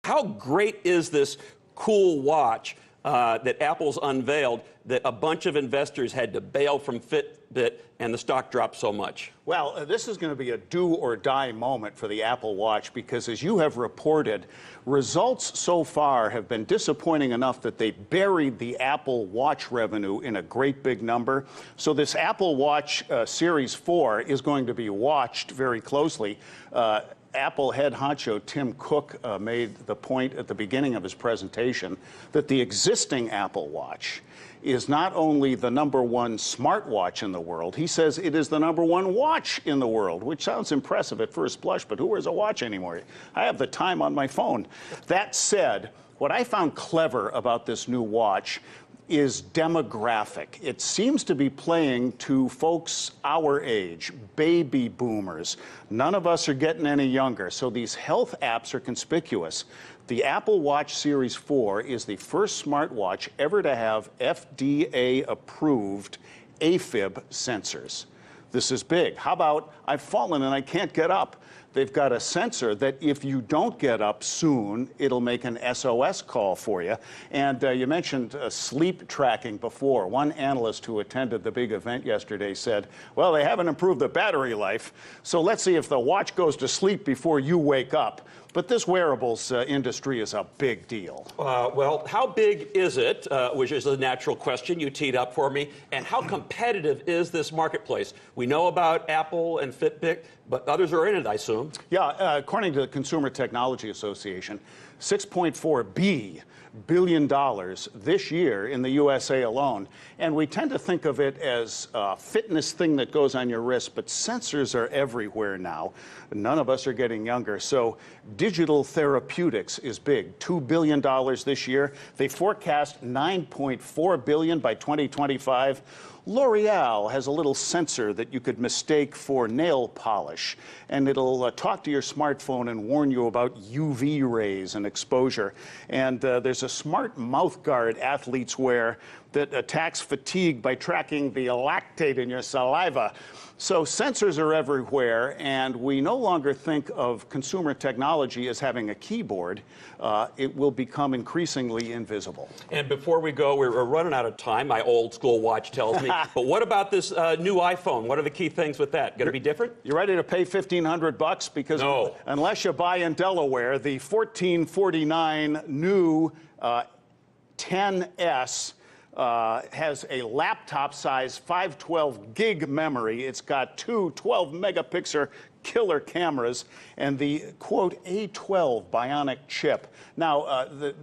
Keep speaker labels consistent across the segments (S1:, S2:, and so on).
S1: How great is this cool watch that Apple's unveiled that a bunch of investors had to bail from Fitbit and the stock dropped so much?
S2: Well, this is going to be a do or die moment for the Apple Watch because, as you have reported, results so far have been disappointing enough that they buried the Apple Watch revenue in a great big number. So this Apple Watch Series 4 is going to be watched very closely. Apple head honcho Tim Cook made the point at the beginning of his presentation that the existing Apple Watch is not only the #1 smartwatch in the world, he says it is the #1 watch in the world, which sounds impressive at first blush, but who wears a watch anymore? I have the time on my phone. That said, what I found clever about this new watch is demographic. It seems to be playing to folks our age, baby boomers. None of us are getting any younger, so these health apps are conspicuous. The Apple Watch Series 4 is the first smartwatch ever to have FDA-approved A-fib sensors. This is big. How about I've fallen and I can't get up? They've got a sensor that if you don't get up soon, it'll make an SOS call for you. And you mentioned sleep tracking before. One analyst who attended the big event yesterday said, well, they haven't improved the battery life, so let's see if the watch goes to sleep before you wake up. But this wearables industry is a big deal.
S1: Well, how big is it, which is a natural question you teed up for me, and how competitive is this marketplace? We know about Apple and Fitbit, but others are in it, I assume.
S2: Yeah, according to the Consumer Technology Association, $6.4 billion this year in the USA alone. And we tend to think of it as a fitness thing that goes on your wrist, but sensors are everywhere now. None of us are getting younger. So digital therapeutics is big, $2 billion this year. They forecast $9.4 billion by 2025. L'Oreal has a little sensor that you could mistake for nail polish, and it'll talk to your smartphone and warn you about UV rays and exposure. And there's a smart mouth guard athletes wear that attacks fatigue by tracking the lactate in your saliva. So sensors are everywhere, and we no longer think of consumer technology as having a keyboard. It will become increasingly invisible.
S1: And before we go, we're running out of time, my old school watch tells me. But what about this new iPhone? What are the key things with that? Going to be different?
S2: You ready to pay $1,500? Because
S1: no.
S2: Unless you buy in Delaware, the $1,449 new 10S has a laptop-sized 512 gig memory. It's got two 12-megapixel killer cameras and the, quote, A12 bionic chip. Now, the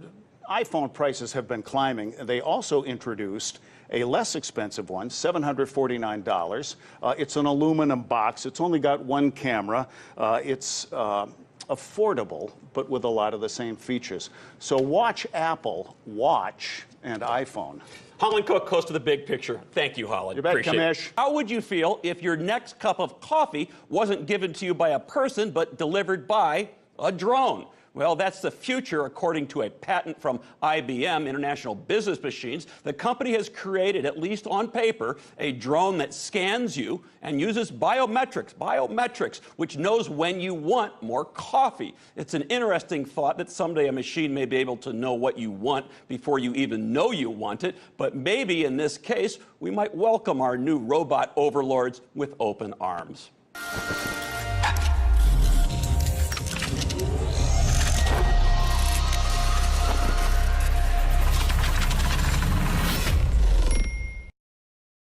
S2: iPhone prices have been climbing. They also introduced a less expensive one, $749. It's an aluminum box. It's only got one camera. It's affordable, but with a lot of the same features. So watch Apple, watch and iPhone.
S1: Holland Cooke, host of The Big Picture. Thank you, Holland.
S2: You bet,
S1: Appreciate
S2: Kamish.
S1: it. How would you feel if your next cup of coffee wasn't given to you by a person, but delivered by a drone? Well, that's the future, according to a patent from IBM, International Business Machines. The company has created, at least on paper, a drone that scans you and uses biometrics, which knows when you want more coffee. It's an interesting thought that someday a machine may be able to know what you want before you even know you want it. But maybe in this case, we might welcome our new robot overlords with open arms.